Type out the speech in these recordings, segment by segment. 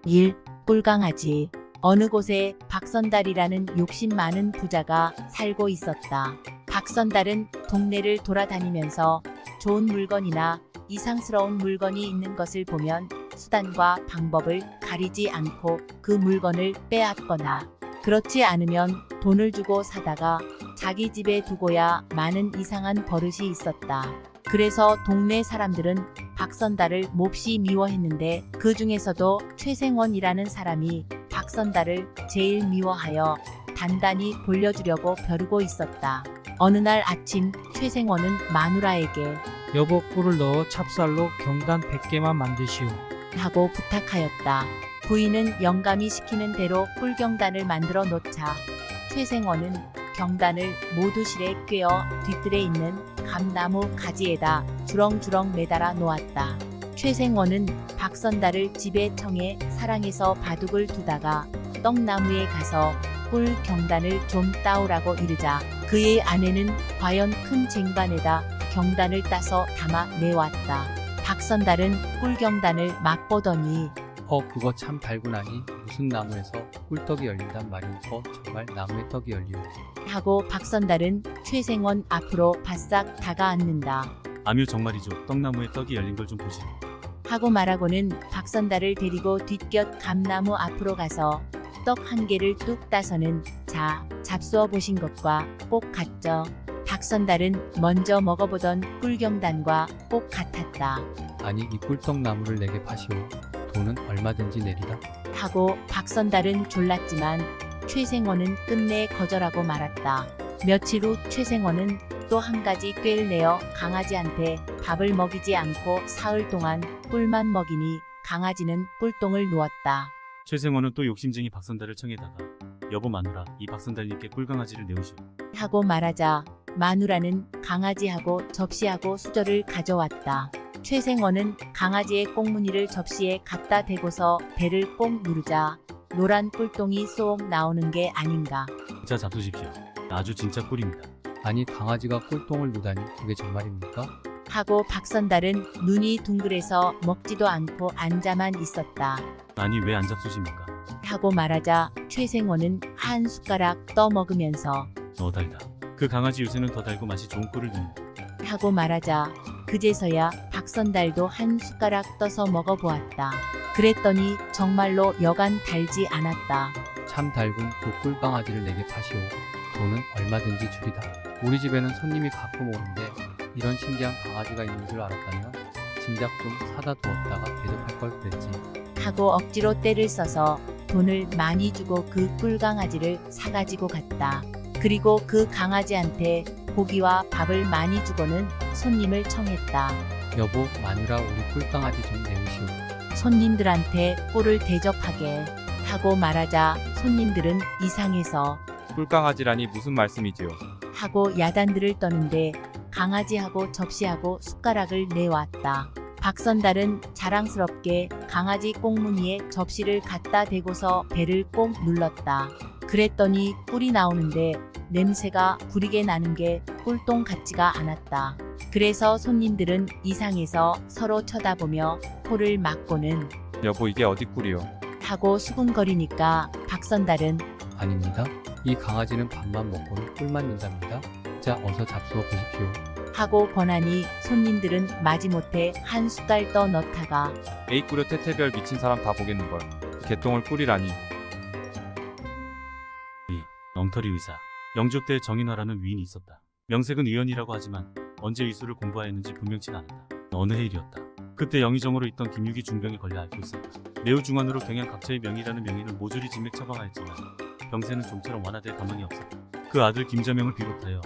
1. 꿀강아지. 어느 곳에 박선달이라는 욕심 많은 부자가 살고 있었다. 박선달은 동네를 돌아다니면서 좋은 물건이나 이상스러운 물건이 있는 것을 보면 수단과 방법을 가리지 않고 그 물건을 빼앗거나 그렇지 않으면 돈을 주고 사다가 자기 집에 두고야 마는 이상한 버릇이 있었다. 그래서 동네 사람들은 박선달을 몹시 미워했는데 그 중에서도 최생원이라는 사람이 박선달을 제일 미워하여 단단히 돌려주려고 벼르고 있었다. 어느 날 아침 최생원은 마누라에게 여보, 꿀을 넣어 찹쌀로 경단 100개만 만드시오. 하고 부탁하였다. 부인은 영감이 시키는 대로 꿀경단을 만들어 놓자 최생원은 경단을 모두 실에 꿰어 뒤뜰에 있는 감나무 가지에다 주렁주렁 매달아 놓았다. 최생원은 박선달을 집에 청해 사랑해서 바둑을 두다가 떡나무에 가서 꿀 경단을 좀 따오라고 이르자 그의 아내는 과연 큰 쟁반에다 경단을 따서 담아 내왔다. 박선달은 꿀경단을 맛보더니 그거 참 달구나니 무슨 나무에서 꿀떡이 열린단 말이오. 정말 나무에 떡이 열리오. 하고 박선달은 최생원 앞으로 바싹 다가앉는다. 아뮤 정말이죠. 떡나무에 떡이 열린 걸 좀 보시오. 하고 말하고는 박선달을 데리고 뒷곁 감나무 앞으로 가서 떡 한 개를 뚝 따서는 자, 잡수어 보신 것과 꼭 같죠. 박선달은 먼저 먹어보던 꿀경단과 꼭 같았다. 아니, 이 꿀떡 나무를 내게 파시오. 돈은 얼마든지 내리다. 하고 박선달은 졸랐지만 최생원은 끝내 거절하고 말았다. 며칠 후 최생원은 또 한 가지 꾀를 내어 강아지한테 밥을 먹이지 않고 사흘 동안 꿀만 먹이니 강아지는 꿀똥을 누웠다. 최생원은 또 욕심쟁이 박선달을 청에다가 여보 마누라, 이 박선달님께 꿀강아지를 내오시오. 하고 말하자 마누라는 강아지하고 접시하고 수저를 가져왔다. 최생원은 강아지의 꽁무니를 접시에 갖다 대고서 배를 꼭 누르자 노란 꿀똥이 쏙 나오는 게 아닌가. 자, 잡수십시오. 아주 진짜 꿀입니다. 아니, 강아지가 꿀똥을 누다니 그게 정말입니까? 하고 박선달은 눈이 둥그래서 먹지도 않고 앉아만 있었다. 아니, 왜 안 잡수십니까? 하고 말하자 최생원은 한 숟가락 떠먹으면서 달다. 그 강아지 요새는 더 달고 맛이 좋은 꿀을 줍니다. 하고 말하자 그제서야 박선달도 한 숟가락 떠서 먹어보았다. 그랬더니 정말로 여간 달지 않았다. 참 달군 그 꿀강아지를 내게 파시오. 돈은 얼마든지 주리다. 우리 집에는 손님이 가끔 오는데 이런 신기한 강아지가 있는 줄 알았다면 진작 좀 사다 두었다가 대접할 걸 그랬지. 하고 억지로 때를 써서 돈을 많이 주고 그 꿀강아지를 사가지고 갔다. 그리고 그 강아지한테 고기와 밥을 많이 주고는 손님을 청했다. 여보, 마누라, 우리 꿀강아지 좀 내오시오. 손님들한테 꿀을 대접하게 하고 말하자 손님들은 이상해서 꿀강아지라니 무슨 말씀이지요? 하고 야단들을 떠는데 강아지하고 접시하고 숟가락을 내왔다. 박선달은 자랑스럽게 강아지 꽁무니에 접시를 갖다 대고서 배를 꼭 눌렀다. 그랬더니 꿀이 나오는데 냄새가 구리게 나는 게 꿀똥 같지가 않았다. 그래서 손님들은 이상해서 서로 쳐다보며 코를 막고는 여보, 이게 어디 꿀이요? 하고 수군거리니까 박선달은 아닙니다. 이 강아지는 밥만 먹고는 꿀만 준답니다. 자, 어서 잡수어 보십시오. 하고 권하니 손님들은 마지못해 한 숟갈 떠 넣다가 에이, 꿀여 태태별 미친 사람 다 보겠는걸. 개똥을 꿀이라니. 엉터리 의사. 영조 때 정인화라는 위인이 있었다. 명색은 의연이라고 하지만 언제 의술을 공부하였는지 분명치가 않았다. 어느 해일이었다. 그때 영의정으로 있던 김육이 중병에 걸려 앓고 있었다. 매우 중환으로 경양 각처의 명의라는 명의는 모조리 진맥 처방하였지만 병세는 좀처럼 완화될 가망이 없었다. 그 아들 김자명을 비롯하여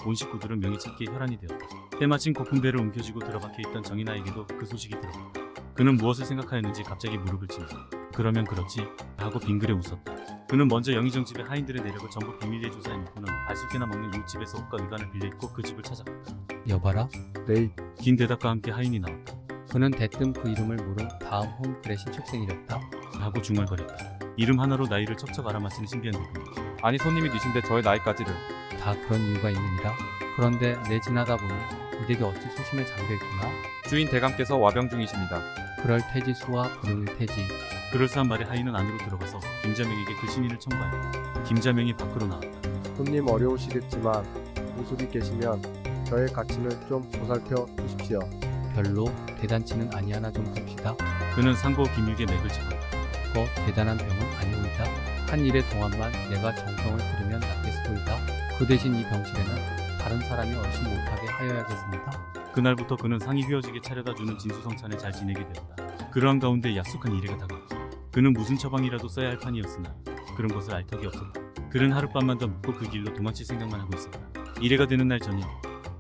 온 식구들은 명의 찾기에 혈안이 되었다. 때마침 고품배를 움켜쥐고 들어박혀 있던 정인아에게도 그 소식이 들어갔다. 그는 무엇을 생각하였는지 갑자기 무릎을 친다. 그러면 그렇지 하고 빙그레 웃었다. 그는 먼저 영의정 집의 하인들의 내력을 전부 비밀리에 조사해놓고는 발수깨나 먹는 이웃집에서 옷과 의관을 빌려 입고 그 집을 찾아갔다. 여봐라. 네. 긴 대답과 함께 하인이 나왔다. 그는 대뜸 그 이름을 물은 다음 홈그레 신축생이랬다. 하고 중얼거렸다. 이름 하나로 나이를 척척 알아맞히는 신비한 누구. 아니, 손님이 니신데 저의 나이까지를. 다 그런 이유가 있느니라. 그런데 내 지나다 보니 이 댁이 어찌 소심에 잠겨있구나. 주인 대감께서 와병 중이십니다. 그럴 태지수와 불응일 태지. 그럴싸한 말에 하인은 안으로 들어가서 김자명에게 그 신인을 청구하였다. 김자명이 밖으로 나왔다. 손님 어려우시겠지만 무술이 계시면 저의 가치는 좀 보살펴 주십시오. 별로 대단치는 아니하나 좀 봅시다. 그는 상고 김육의 맥을 짚었다. 그거 대단한 병은 아니오이다. 한 일의 동안만 내가 정성을 들이면 낫겠소이다. 그 대신 이 병실에는 다른 사람이 얼씬 못하게 하여야겠습니다. 그날부터 그는 상이 휘어지게 차려다주는 진수성찬에 잘 지내게 되었다. 그러한 가운데 약속한 일회가 다가왔다. 그는 무슨 처방이라도 써야 할 판이었으나 그런 것을 알 턱이 없었다. 그는 하룻밤만 더 묵고 그 길로 도망칠 생각만 하고 있었다. 일회가 되는 날 저녁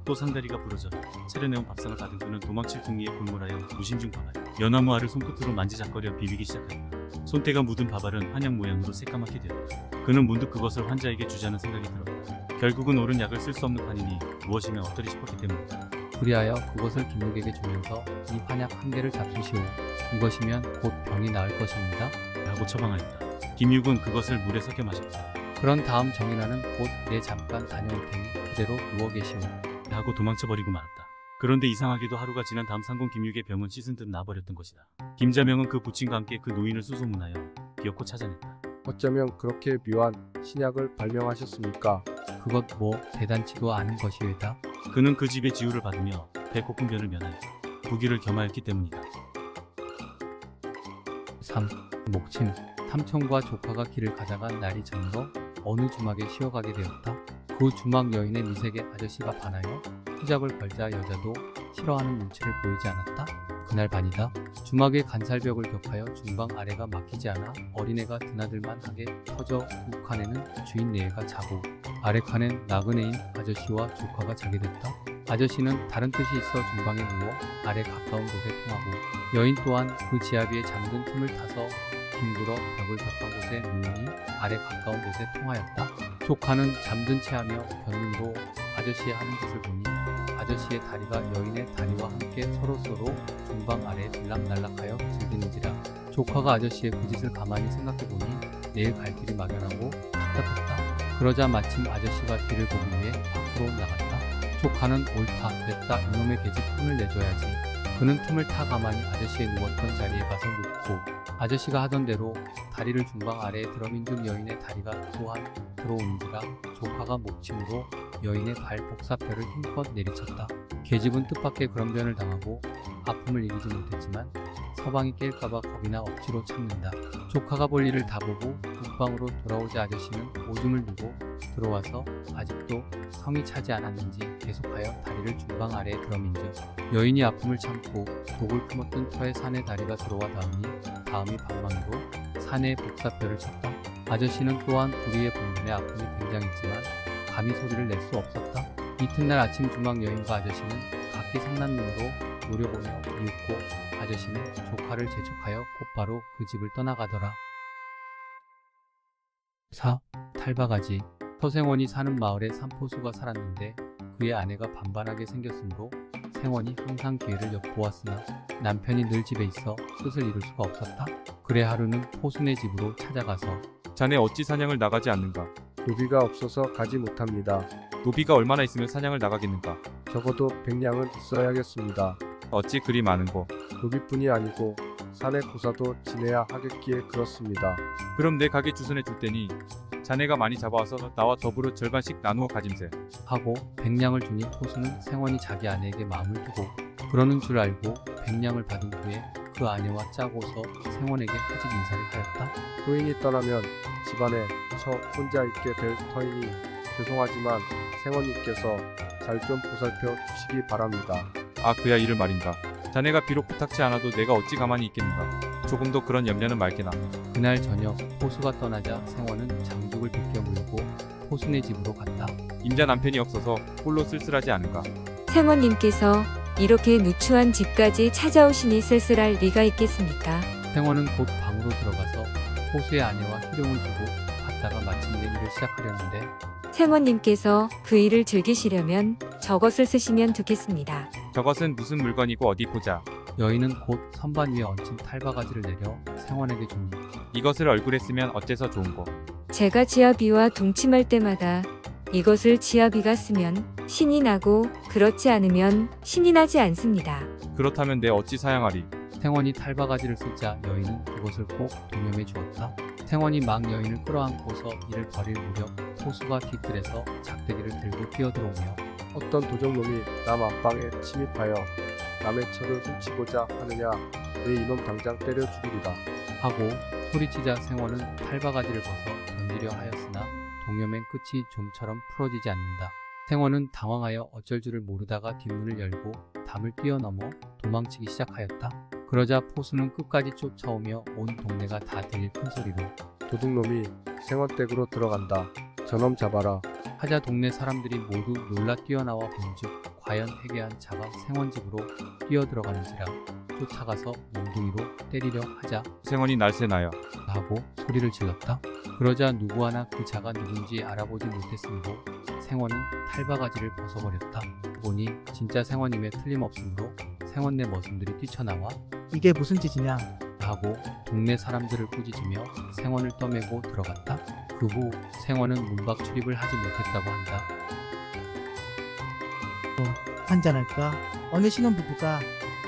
또 상다리가 부러져 차려내온 밥상을 받은 그는 도망칠 궁리에 골몰하여 무심중 밥알 연나무 알을 손끝으로 만지작거려 비비기 시작하였다. 손때가 묻은 밥알은 한약 모양으로 새까맣게 되었다. 그는 문득 그것을 환자에게 주자는 생각이 들었다. 결국은 옳은 약을 쓸 수 없는 판이니 무엇이면 어떠리 싶었기 때문이다. 그리하여 그것을 김육에게 주면서 이 한약 한 개를 잡수시오. 이것이면 곧 병이 나을 것입니다. 라고 처방하였다. 김육은 그것을 물에 섞여 마셨다. 그런 다음 정인아는 곧 내 잠깐 다녀올 테니 그대로 누워 계시오. 라고 도망쳐버리고 말았다. 그런데 이상하게도 하루가 지난 다음 상공 김육의 병은 씻은 듯 나버렸던 것이다. 김자명은 그 부친과 함께 그 노인을 수소문하여 기어코 찾아냈다. 어쩌면 그렇게 묘한 신약을 발명하셨습니까? 그것 뭐 대단치도 않은 것이외다. 그는 그 집의 지우를 받으며 배고픈변을 면하였다. 부귀를 겸하였기 때문이다. 3. 목침. 삼촌과 조카가 길을 가다가 날이 저물어 어느 주막에 쉬어가게 되었다. 그 주막 여인의 미색에 아저씨가 반하여 후잡을 걸자 여자도 싫어하는 눈치를 보이지 않았다. 그날 밤이다. 주막의 간살벽을 격하여 중방 아래가 막히지 않아 어린애가 드나들만 하게 터져 우 칸에는 주인 네애가 자고 아래 칸엔 나그네인 아저씨와 조카가 자게 됐다. 아저씨는 다른 뜻이 있어 중방에 누워 아래 가까운 곳에 통하고 여인 또한 그 지아비에 잠든 틈을 타서 뒹굴어 벽을 벽한 곳에 누우니 아래 가까운 곳에 통하였다. 조카는 잠든 채하며 견눈으로 아저씨의 하는 짓을 보니 아저씨의 다리가 여인의 다리와 함께 서로서로 중방 아래에 들락날락하여 즐기는지라. 조카가 아저씨의 그 짓을 가만히 생각해보니 내일 갈 길이 막연하고 답답했다. 그러자 마침 아저씨가 뒤를 보기 위해 밖으로 나갔다. 조카는 옳다 됐다 이놈의 계집 틈을 내줘야지. 그는 틈을 타 가만히 아저씨의 누웠던 자리에 가서 눕고 아저씨가 하던 대로 다리를 중방 아래에 들어민 중 여인의 다리가 또한 들어오는지라. 조카가 목침으로 여인의 발 복사뼈를 힘껏 내리쳤다. 계집은 뜻밖의 그런 변을 당하고 아픔을 이기지 못했지만 서방이 깰까봐 겁이나 억지로 참는다. 조카가 볼 일을 다 보고 북방으로 돌아오자 아저씨는 오줌을 누고 들어와서 아직도 성이 차지 않았는지 계속하여 다리를 중방 아래에 들어민즉 여인이 아픔을 참고 독을 품었던 터에 산의 다리가 들어와 닿음이 방망이로 산의 복사뼈를 쳤다. 아저씨는 또한 불의의 본면에 아픔이 굉장했지만 감히 소리를 낼 수 없었다. 이튿날 아침 주막 여인과 아저씨는 각기 성난 눈으로 노려보며 이윽고 아저씨는 조카를 재촉하여 곧바로 그 집을 떠나가더라. 4. 탈바가지. 서생원이 사는 마을에 삼포수가 살았는데 그의 아내가 반반하게 생겼으므로 생원이 항상 기회를 엿보았으나 남편이 늘 집에 있어 뜻을 이룰 수가 없었다. 그래 하루는 포수네 집으로 찾아가서 자네 어찌 사냥을 나가지 않는가? 노비가 없어서 가지 못합니다. 노비가 얼마나 있으면 사냥을 나가겠는가? 적어도 100냥은 있어야겠습니다. 어찌 그리 많은고? 노비뿐이 아니고 사내 고사도 지내야 하겠기에 그렇습니다. 그럼 내 가게 주선해 줄 테니 자네가 많이 잡아와서 나와 더불어 절반씩 나누어 가짐세. 하고 100냥을 주니 포수는 생원이 자기 아내에게 마음을 두고 그러는 줄 알고 100냥을 받은 후에 그 아내와 짜고서 생원에게 하직 인사를 하였다. 소인이 떠나면 집안에 저 혼자 있게 될 터이니 죄송하지만 생원님께서 잘 좀 보살펴 주시기 바랍니다. 아 그야 이를 말인가. 자네가 비록 부탁치 않아도 내가 어찌 가만히 있겠는가. 조금도 그런 염려는 말게나. 그날 저녁 포수가 떠나자 생원은 장죽을 빗겨 물고 포수네 집으로 갔다. 임자 남편이 없어서 홀로 쓸쓸하지 않은가. 생원님께서 이렇게 누추한 집까지 찾아오시니 쓸쓸할 리가 있겠습니까? 생원은 곧 방으로 들어가서 포수의 아내와 희룡을 두고 갔다가 마침내 일을 시작하려는데 생원님께서 그 일을 즐기시려면 저것을 쓰시면 좋겠습니다. 저것은 무슨 물건이고 어디 보자. 여인은 곧 선반 위에 얹힌 탈바가지를 내려 생원에게 주니 이것을 얼굴에 쓰면 어째서 좋은고. 제가 지아비와 동침할 때마다 이것을 지아비가 쓰면 신이 나고 그렇지 않으면 신이 나지 않습니다. 그렇다면 내 어찌 사양하리. 생원이 탈바가지를 쓰자 여인은 그것을 꼭 동염해 주었다. 생원이 막 여인을 끌어안고서 이를 버릴 무렵 포수가 뒤뜰에서 작대기를 들고 뛰어들어오며 어떤 도적놈이 남 안방에 침입하여 남의 철을 훔치고자 하느냐. 내 이놈 당장 때려 죽이리라. 하고 소리치자 생원은 탈바가지를 벗어 던지려 하였으나 동염의 끝이 좀처럼 풀어지지 않는다. 생원은 당황하여 어쩔 줄을 모르다가 뒷문을 열고 담을 뛰어넘어 도망치기 시작하였다. 그러자 포수는 끝까지 쫓아오며 온 동네가 다 들릴 큰소리로 도둑놈이 생원댁으로 들어간다. 저놈 잡아라. 하자 동네 사람들이 모두 놀라 뛰어나와 본즉 과연 해괴한 자가 생원집으로 뛰어들어가는지라 쫓아가서 몽둥이로 때리려 하자 생원이 날새나야. 하고 소리를 질렀다. 그러자 누구 하나 그 자가 누군지 알아보지 못했으므로 생원은 탈바가지를 벗어버렸다. 보니 진짜 생원임에 틀림없으므로 생원 내 머슴들이 뛰쳐나와 이게 무슨 짓이냐? 하고 동네 사람들을 꾸짖으며 생원을 떠매고 들어갔다. 그 후 생원은 문밖 출입을 하지 못했다고 한다. 한잔할까? 어느 신혼부부가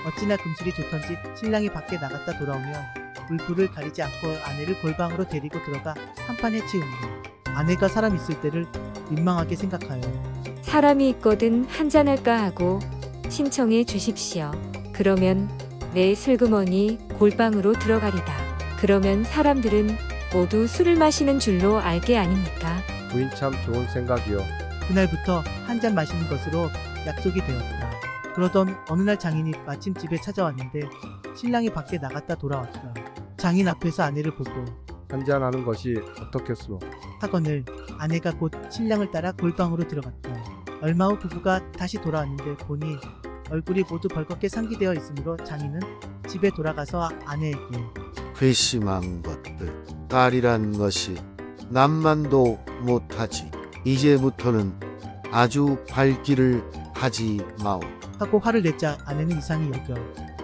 어찌나 금술이 좋던지 신랑이 밖에 나갔다 돌아오면 물불을 가리지 않고 아내를 골방으로 데리고 들어가 한판 해치우니 아내가 사람 있을 때를 민망하게 생각하여 사람이 있거든 한잔할까 하고 신청해 주십시오. 그러면 내 슬그머니 골방으로 들어가리다. 그러면 사람들은 모두 술을 마시는 줄로 알게 아닙니까? 부인 참 좋은 생각이요. 그날부터 한 잔 마시는 것으로 약속이 되었다. 그러던 어느 날 장인이 마침 집에 찾아왔는데 신랑이 밖에 나갔다 돌아왔다. 장인 앞에서 아내를 보고 한잔하는 것이 어떻겠소? 하거늘 아내가 곧 신랑을 따라 골방으로 들어갔다. 얼마 후 부부가 다시 돌아왔는데 보니 얼굴이 모두 벌겋게 상기되어 있으므로 장인은 집에 돌아가서 아내에게 괘씸한 것들. 딸이란 것이 남만도 못하지. 이제부터는 아주 발길을 하지 마오. 하고 화를 냈자 아내는 이상히 여겨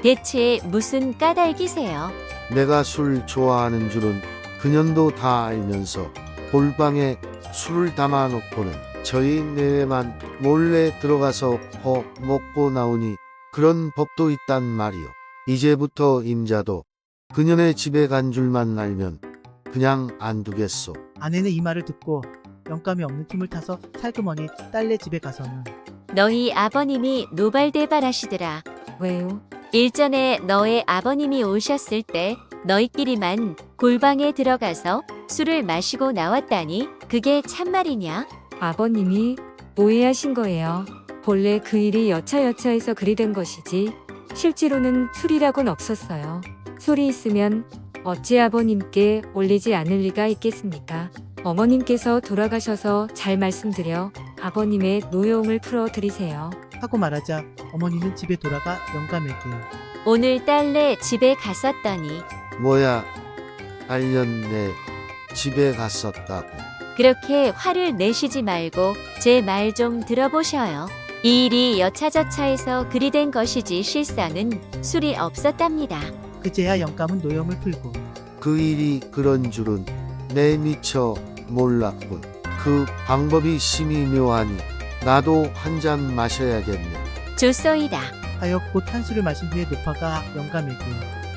대체 무슨 까닭이세요? 내가 술 좋아하는 줄은 그년도 다 알면서 골방에 술을 담아놓고는 저희 내외만 몰래 들어가서 허 먹고 나오니 그런 법도 있단 말이오. 이제부터 임자도 그년의 집에 간 줄만 알면 그냥 안 두겠소. 아내는 이 말을 듣고 영감이 없는 틈을 타서 살그머니 딸네 집에 가서는 너희 아버님이 노발대발하시더라. 왜요? 일전에 너의 아버님이 오셨을 때 너희끼리만 골방에 들어가서 술을 마시고 나왔다니 그게 참말이냐? 아버님이 오해하신 거예요. 본래 그 일이 여차여차해서 그리 된 것이지 실제로는 술이라곤 없었어요. 술이 있으면 어찌 아버님께 올리지 않을 리가 있겠습니까? 어머님께서 돌아가셔서 잘 말씀드려 아버님의 노여움을 풀어드리세요. 하고 말하자 어머니는 집에 돌아가 영감에게 오늘 딸네 집에 갔었더니 뭐야, 알렸네. 집에 갔었다고. 그렇게 화를 내시지 말고 제 말 좀 들어보셔요. 이 일이 여차저차해서 그리 된 것이지 실상은 술이 없었답니다. 그제야 영감은 노염을 풀고 그 일이 그런 줄은 내 미처 몰랐군. 그 방법이 심히 묘하니 나도 한 잔 마셔야겠네. 좋소이다. 하여 곧 한술을 마신 후에 노파가 영감에게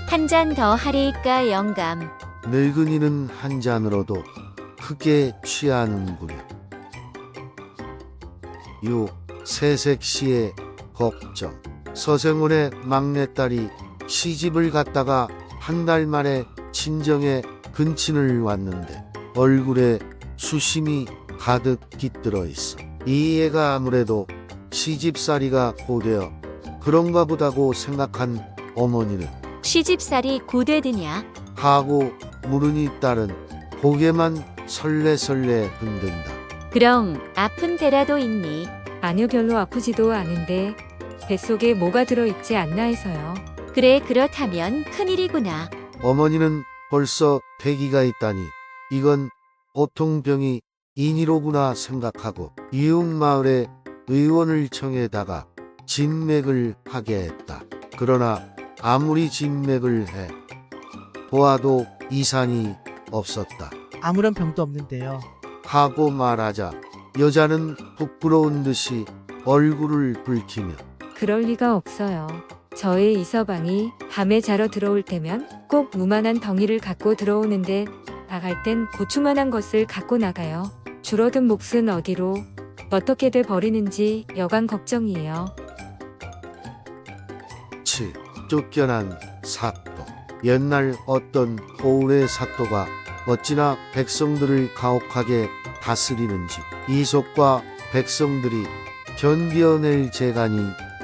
한 잔 더 하리까 영감. 늙은이는 한 잔으로도 크게 취하는구려. 6. 새색시의 걱정. 서생훈의 막내딸이 시집을 갔다가 한 달 만에 친정에 근친을 왔는데 얼굴에 수심이 가득 깃들어 있어. 이 애가 아무래도 시집살이가 고되어 그런가 보다고 생각한 어머니는 시집살이 고되드냐? 하고 물으니 딸은 고개만 설레설레 흔든다. 그럼 아픈 데라도 있니? 아니요, 별로 아프지도 않은데 뱃속에 뭐가 들어있지 않나 해서요. 그래, 그렇다면 큰일이구나. 어머니는 벌써 패기가 있다니 이건 보통 병이 인이로구나 생각하고 이웃마을에 의원을 청해다가 진맥을 하게 했다. 그러나 아무리 진맥을 해 보아도 이상이 없었다. 아무런 병도 없는데요. 하고 말하자 여자는 부끄러운 듯이 얼굴을 붉히며 그럴 리가 없어요. 저의 이서방이 밤에 자러 들어올 때면 꼭 무만한 덩이를 갖고 들어오는데 나갈 땐 고추만한 것을 갖고 나가요. 줄어든 몫은 어디로 어떻게들 버리는지 여간 걱정이에요. 7. 쫓겨난 사또. 옛날 어떤 고을의 사또가 어찌나 백성들을 가혹하게 다스리는지 이속과 백성들이 견뎌낼 재간이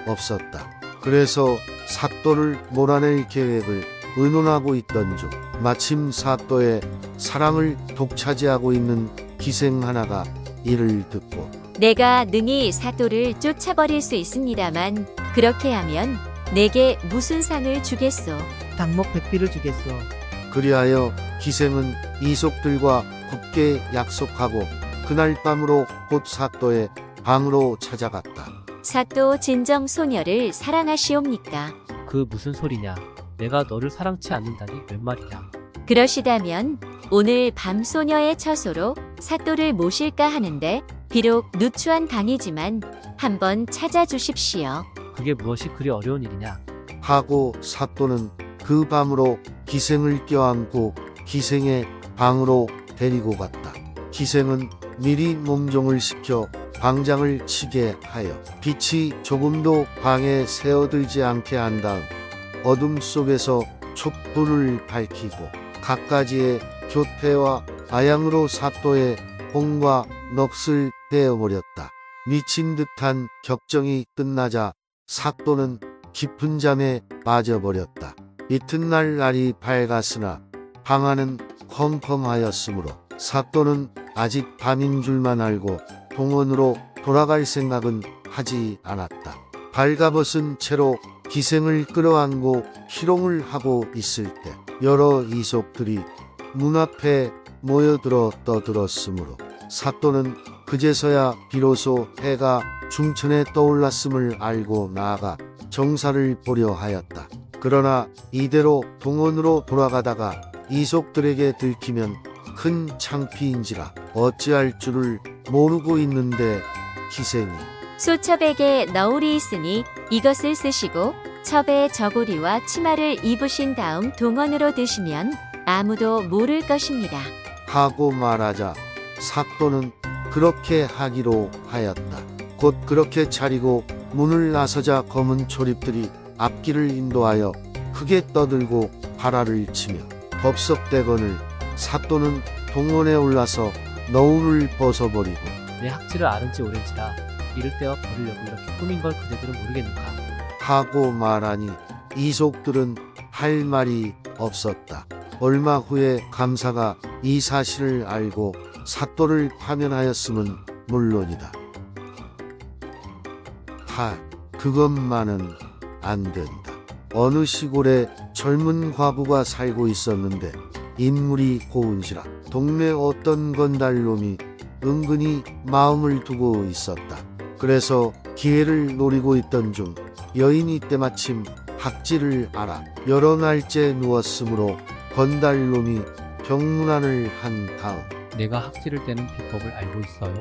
없었다. 그래서 사또를 몰아낼 계획을 의논하고 있던 중 마침 사또의 사랑을 독차지하고 있는 기생 하나가 이를 듣고 내가 능히 사또를 쫓아버릴 수 있습니다만 그렇게 하면 내게 무슨 상을 주겠소? 당목 100비를 주겠소. 그리하여 기생은 이속들과 굳게 약속하고 그날 밤으로 곧 사또의 방으로 찾아갔다. 사또 진정 소녀를 사랑하시옵니까? 그 무슨 소리냐? 내가 너를 사랑치 않는다니 웬 말이냐? 그러시다면 오늘 밤 소녀의 처소로 사또를 모실까 하는데 비록 누추한 방이지만 한번 찾아주십시오. 그게 무엇이 그리 어려운 일이냐? 하고 사또는 그 밤으로 기생을 껴안고 기생의 방으로 데리고 갔다. 기생은 미리 몸종을 시켜 방장을 치게 하여 빛이 조금도 방에 새어들지 않게 한 다음 어둠 속에서 촛불을 밝히고 갖가지의 교태와 아양으로 사또의 홍과 넋을 떼어버렸다. 미친 듯한 격정이 끝나자 사또는 깊은 잠에 빠져버렸다. 이튿날 날이 밝았으나 방 안은 컴컴하였으므로 사또는 아직 밤인 줄만 알고 동원으로 돌아갈 생각은 하지 않았다. 발가벗은 채로 기생을 끌어안고 희롱을 하고 있을 때 여러 이속들이 문 앞에 모여들어 떠들었으므로 사또는 그제서야 비로소 해가 중천에 떠올랐음을 알고 나아가 정사를 보려 하였다. 그러나 이대로 동원으로 돌아가다가 이속들에게 들키면 큰 창피인지라 어찌할 줄을 모르고 있는데 기생이 소첩에게 너울이 있으니 이것을 쓰시고 첩에 저고리와 치마를 입으신 다음 동원으로 드시면 아무도 모를 것입니다. 하고 말하자 사또는 그렇게 하기로 하였다. 곧 그렇게 차리고 문을 나서자 검은 초립들이 앞길을 인도하여 크게 떠들고 발화를 치며 법석대건을 사또는 동원에 올라서 너울을 벗어버리고 내 학지를 아는 지 오랜지라 이를 떼어 버리려고 이렇게 꾸민 걸 그대들은 모르겠는가? 하고 말하니 이속들은 할 말이 없었다. 얼마 후에 감사가 이 사실을 알고 사또를 파면하였음은 물론이다. 그것만은 안 된다. 어느 시골에 젊은 과부가 살고 있었는데 인물이 고운시라 동네 어떤 건달놈이 은근히 마음을 두고 있었다. 그래서 기회를 노리고 있던 중 여인이 때마침 학지를 알아 여러 날째 누웠으므로 건달놈이 병문안을 한 다음 내가 학지를 떼는 비법을 알고 있어요.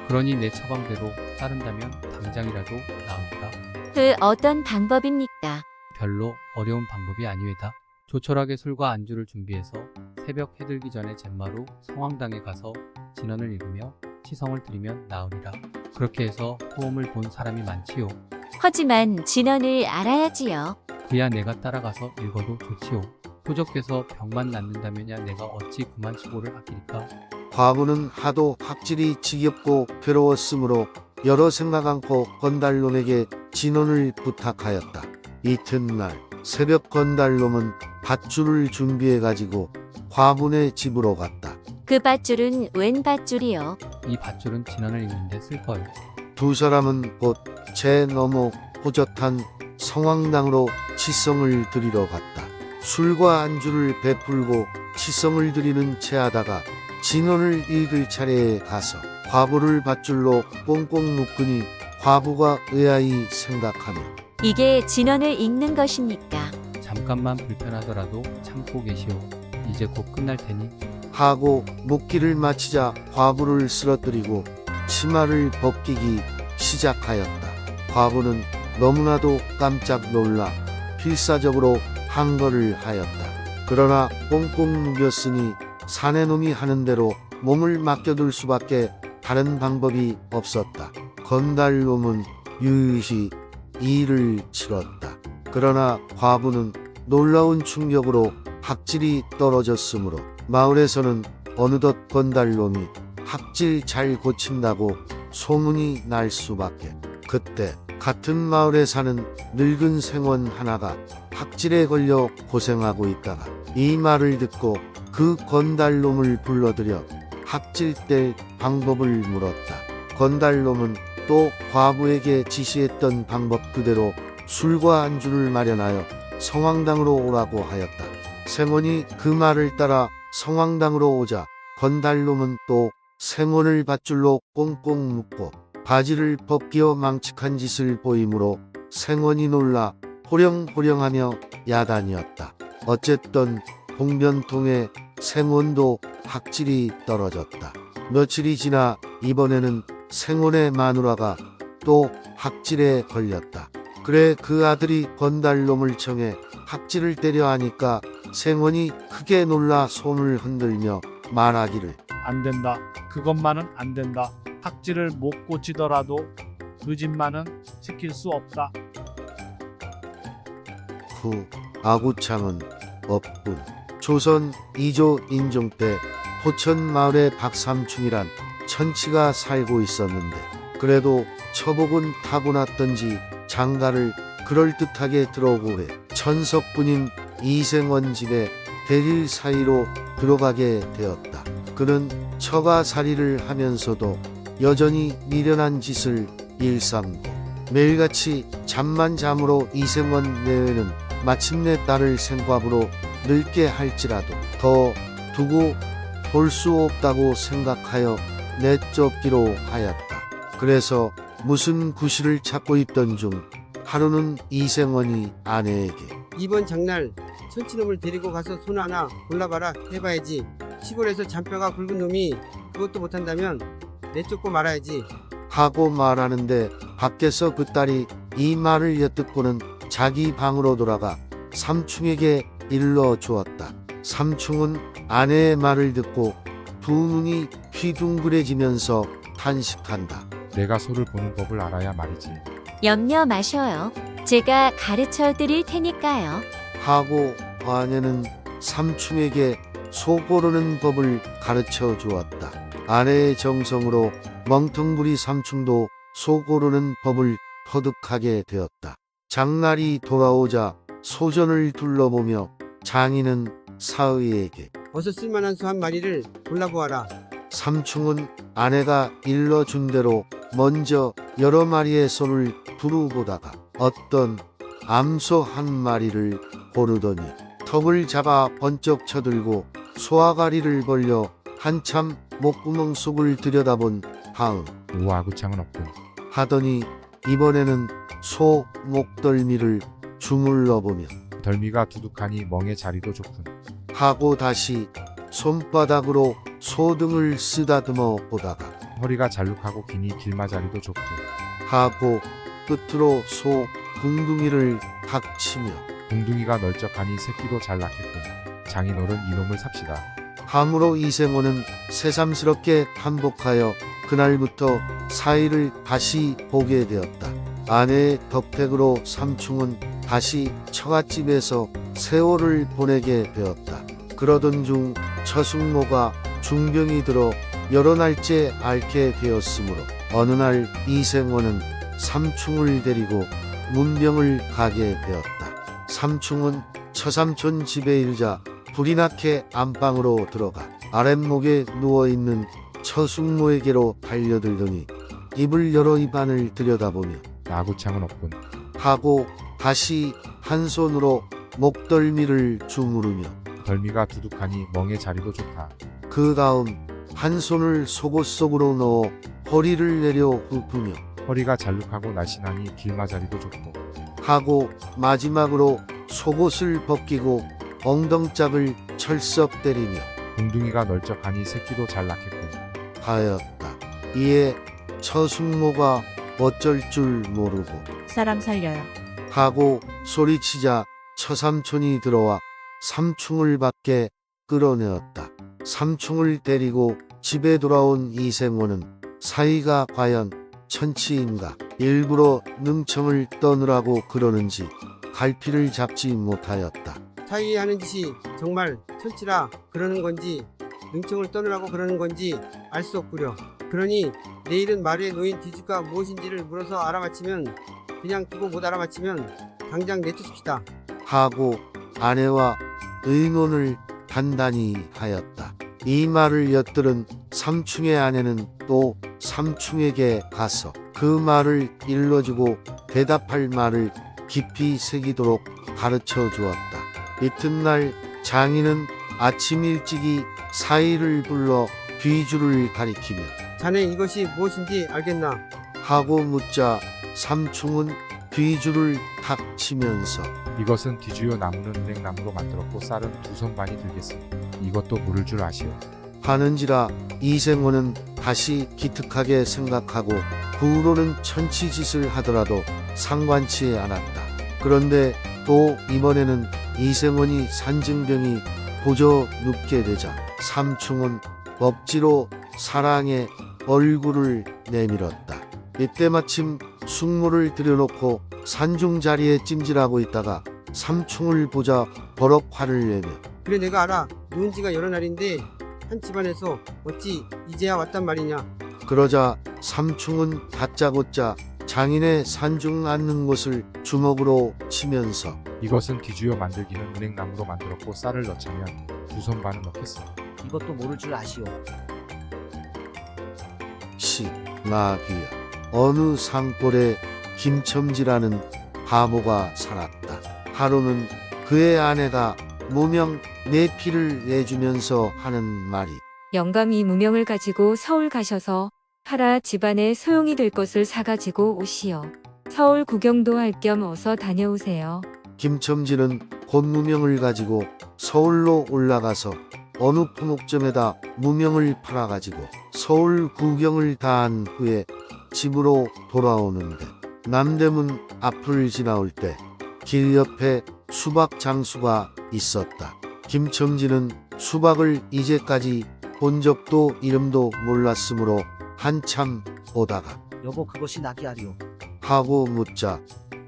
그러니 내 처방대로 따른다면 당장이라도 나옵니다. 그 어떤 방법입니까? 별로 어려운 방법이 아니외다. 조촐하게 술과 안주를 준비해서 새벽 해들기 전에 잿마루 성황당에 가서 진언을 읽으며 치성을 드리면 나으리라. 그렇게 해서 호험을 본 사람이 많지요. 하지만 진언을 알아야지요. 그야 내가 따라가서 읽어도 좋지요. 표적돼서 병만 낫는다면야 내가 어찌 그만 치고를 아끼리까. 과부는 하도 학질이 지겹고 괴로웠으므로 여러 생각 않고 건달놈에게 진언을 부탁하였다. 이튿날 새벽 건달놈은 밧줄을 준비해가지고 과부네 집으로 갔다. 그 밧줄은 웬 밧줄이요? 이 밧줄은 진언을 읽는데 쓸 거요. 두 사람은 곧 제 너머 호젓한 성황당으로 치성을 드리러 갔다. 술과 안주를 베풀고 치성을 드리는 채하다가 진언을 읽을 차례에 가서 과부를 밧줄로 꽁꽁 묶으니 과부가 의아히 생각하며 이게 진언을 읽는 것입니까? 잠깐만 불편하더라도 참고 계시오. 이제 곧 끝날 테니. 하고 묶기를 마치자 과부를 쓰러뜨리고 치마를 벗기기 시작하였다. 과부는 너무나도 깜짝 놀라 필사적으로 항거를 하였다. 그러나 꽁꽁 누겼으니 사내놈이 하는 대로 몸을 맡겨둘 수밖에 다른 방법이 없었다. 건달놈은 유유히 일을 치렀다. 그러나 과부는 놀라운 충격으로 학질이 떨어졌으므로 마을에서는 어느덧 건달놈이 학질 잘 고친다고 소문이 날 수밖에. 그때 같은 마을에 사는 늙은 생원 하나가 학질에 걸려 고생하고 있다가 이 말을 듣고 그 건달놈을 불러들여 학질 뗄 방법을 물었다. 건달놈은 또 과부에게 지시했던 방법 그대로 술과 안주를 마련하여 성황당으로 오라고 하였다. 생원이 그 말을 따라 성황당으로 오자 건달놈은 또 생원을 밧줄로 꽁꽁 묶고 바지를 벗기어 망측한 짓을 보이므로 생원이 놀라 호령호령하며 야단이었다. 어쨌든 봉변통에 생원도 학질이 떨어졌다. 며칠이 지나 이번에는 생원의 마누라가 또 학질에 걸렸다. 그래 그 아들이 건달놈을 청해 학질을 때려 하니까 생원이 크게 놀라 손을 흔들며 말하기를 안 된다. 그것만은 안 된다. 학질을 못 고치더라도 그 집만은 지킬 수 없다. 후 아구창은 없군. 조선 2조 인종 때 포천 마을에 박삼충이란 천치가 살고 있었는데 그래도 처복은 타고났던지 장가를 그럴듯하게 들어오고 해 천석분인 이생원 집에 대릴 사이로 들어가게 되었다. 그는 처가살이를 하면서도 여전히 미련한 짓을 일삼고 매일같이 잠만 잠으로 이생원 내외는 마침내 딸을 생과부로 늙게 할지라도 더 두고 볼 수 없다고 생각하여 내쫓기로 하였다. 그래서 무슨 구실을 찾고 있던 중 하루는 이생원이 아내에게 이번 장날 천치놈을 데리고 가서 손 하나 골라봐라 해봐야지. 시골에서 잔뼈가 굵은 놈이 그것도 못한다면 내쫓고 말아야지 하고 말하는데 밖에서 그 딸이 이 말을 엿듣고는 자기 방으로 돌아가 삼충에게 일러 주었다. 삼충은 아내의 말을 듣고 두 눈이 휘둥그레지면서 탄식한다. 내가 소를 보는 법을 알아야 말이지. 염려 마셔요. 제가 가르쳐 드릴 테니까요. 하고 아내는 삼충에게 소 고르는 법을 가르쳐 주었다. 아내의 정성으로 멍텅구리 삼충도 소 고르는 법을 터득하게 되었다. 장날이 돌아오자 소전을 둘러보며 장인은 사의에게 어서 쓸만한 소 한 마리를 골라보아라. 삼충은 아내가 일러준 대로 먼저 여러 마리의 소를 두루 보다가 어떤 암소 한 마리를 고르더니 턱을 잡아 번쩍 쳐들고 소아가리를 벌려 한참 목구멍 속을 들여다본 다음 오 아구창은 없군. 하더니 이번에는 소 목덜미를 주물러 보며 덜미가 두둑하니 멍의 자리도 좋군. 하고 다시 손바닥으로 소등을 쓰다듬어 보다가 허리가 잘룩하고 기니 길마자리도 좋고. 하고 끝으로 소 궁둥이를 탁 치며 궁둥이가 널쩍하니 새끼도 잘 낳겠군. 장인어른 이놈을 삽시다. 함으로 이생호는 새삼스럽게 한복하여 그날부터 사이를 다시 보게 되었다. 아내의 덕택으로 삼충은 다시 처갓집에서 세월을 보내게 되었다. 그러던 중 처숙모가 중병이 들어 여러 날째 앓게 되었으므로 어느 날 이생호는 삼충을 데리고 문병을 가게 되었다. 삼충은 처삼촌 집에 이르자 불이 나게 안방으로 들어가 아랫목에 누워있는 처숙모에게로 달려들더니 입을 열어 입안을 들여다보며 아구창은 없군. 하고 다시 한 손으로 목덜미를 주무르며 덜미가 두둑하니 멍의 자리도 좋다. 그 다음 한 손을 속옷 속으로 넣어 허리를 내려 훑으며 허리가 잘룩하고 날씬하니 길마자리도 좋고. 하고 마지막으로 속옷을 벗기고 엉덩짝을 철썩 때리며 궁둥이가 널쩍하니 새끼도 잘 낳겠군. 하였다. 이에 처숙모가 어쩔 줄 모르고 사람 살려요. 하고 소리치자 처삼촌이 들어와 삼충을 밖에 끌어내었다. 삼충을 데리고 집에 돌아온 이생호는 사이가 과연 천치인가, 일부러 능청을 떠느라고 그러는지 갈피를 잡지 못하였다. 사이에 하는 짓이 정말 천치라 그러는 건지 능청을 떠느라고 그러는 건지 알 수 없구려. 그러니 내일은 마루에 놓인 뒤집가 무엇인지를 물어서 알아맞히면, 그냥 두고 못 알아맞히면 당장 내쫓읍시다 하고 아내와 의논을 단단히 하였다. 이 말을 엿들은 삼충의 아내는 또 삼충에게 가서 그 말을 일러주고 대답할 말을 깊이 새기도록 가르쳐 주었다. 이튿날 장인은 아침 일찍이 사이를 불러 뒤줄을 가리키며 자네 이것이 무엇인지 알겠나? 하고 묻자 삼충은 뒤줄을 탁 치면서 이것은 뒤주요 나무는 은행나무로 만들었고 쌀은 2손 반이 들겠으니 이것도 모를 줄 아시오. 하는지라 이생호는 다시 기특하게 생각하고 후로는 천치짓을 하더라도 상관치 않았다. 그런데 또 이번에는 이생원이 산증병이 보저 눕게 되자 삼충은 억지로 사랑의 얼굴을 내밀었다. 이때 마침 숙모를 들여놓고 산중 자리에 찜질하고 있다가 삼충을 보자 버럭 화를 내며 그래 내가 알아. 누운 지가 여러 날인데 한 집안에서 어찌 이제야 왔단 말이냐. 그러자 삼충은 다짜고짜 장인의 산중 앉는 곳을 주먹으로 치면서 이것은 뒤주요 만들기는 은행나무로 만들었고 쌀을 넣자면 2손 반은 넣겠으니 이것도 모를 줄 아시오. 시 나귀야 어느 산골에 김첨지라는 바보가 살았다. 하루는 그의 아내가 무명 내피를 내주면서 하는 말이 영감이 무명을 가지고 서울 가셔서 팔아 집안에 소용이 될 것을 사가지고 오시오. 서울 구경도 할 겸 어서 다녀오세요. 김첨지는 곧 무명을 가지고 서울로 올라가서 어느 포목점에다 무명을 팔아가지고 서울 구경을 다 한 후에 집으로 돌아오는데 남대문 앞을 지나올 때 길 옆에 수박 장수가 있었다. 김첨지는 수박을 이제까지 본 적도 이름도 몰랐으므로 한참 오다가 여보 그것이 낙이아리오. 하고 묻자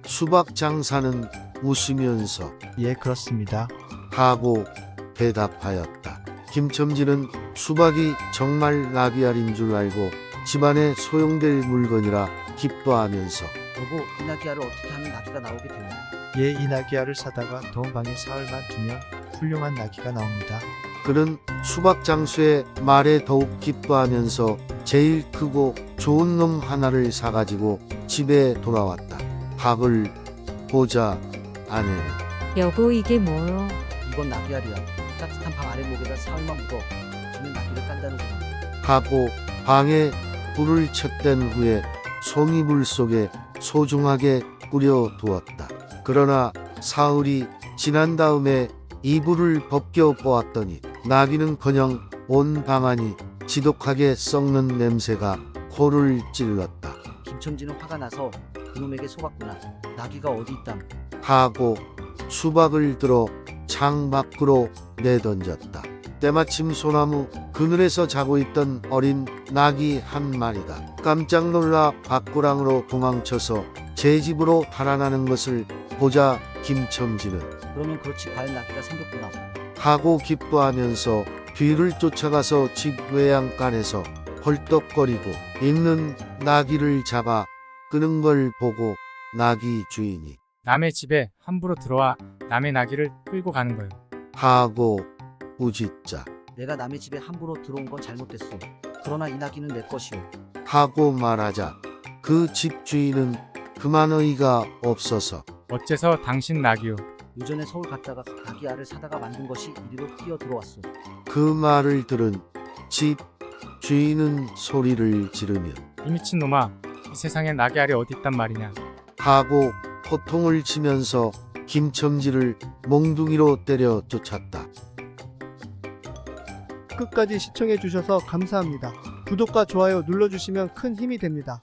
수박 장사는 웃으면서 예 그렇습니다. 하고 대답하였다. 김첨지는 수박이 정말 낙이알인 줄 알고 집안에 소용될 물건이라 기뻐하면서 여보 이 낙이알을 어떻게 하면 낙이가 나오게 되나요? 예 이 낙이알을 사다가 더운 방에 사흘만 두면 훌륭한 낙이가 나옵니다. 그는 수박 장수의 말에 더욱 기뻐하면서 제일 크고 좋은 놈 하나를 사가지고 집에 돌아왔다. 밥을 보자 아내는 여보 이게 뭐요? 이건 낙이알이야. 따뜻한 방 아래목에다 사흘만 묵어 주면 낙이를 깐다는구나. 하고 방에 불을 쳤댄 후에 송이불 속에 소중하게 뿌려 두었다. 그러나 사흘이 지난 다음에 이불을 벗겨 보았더니 나귀는커녕 온 방안이 지독하게 썩는 냄새가 코를 찔렀다. 김첨지는 화가 나서 그놈에게 속았구나. 낙이가 어디 있담. 하고 수박을 들어 창 밖으로 내던졌다. 때마침 소나무 그늘에서 자고 있던 어린 낙이 한 마리가 깜짝 놀라 밖구랑으로 도망쳐서 제 집으로 달아나는 것을 보자 김첨지는 그러면 그렇지 과연 낙이가 생겼구나. 하고 기뻐하면서 뒤를 쫓아가서 집 외양간에서 헐떡거리고 있는 나귀를 잡아 끄는 걸 보고 나귀 주인이 남의 집에 함부로 들어와 남의 나귀를 끌고 가는 거예요. 하고 우짖자 내가 남의 집에 함부로 들어온 건 잘못됐소. 그러나 이 낙이는 내 것이오. 하고 말하자 그 집 주인은 그만 어이가 없어서 어째서 당신 나귀요? 유전에 서울 갔다가 낙이 알을 사다가 만든 것이 이리로 뛰어 들어왔소. 그 말을 들은 집 주인은 소리를 지르며 이 미친 놈아, 이 세상에 나귀 알이 어디 있단 말이냐? 하고 호통을 치면서 김첨지를 몽둥이로 때려 쫓았다. 끝까지 시청해 주셔서 감사합니다. 구독과 좋아요 눌러주시면 큰 힘이 됩니다.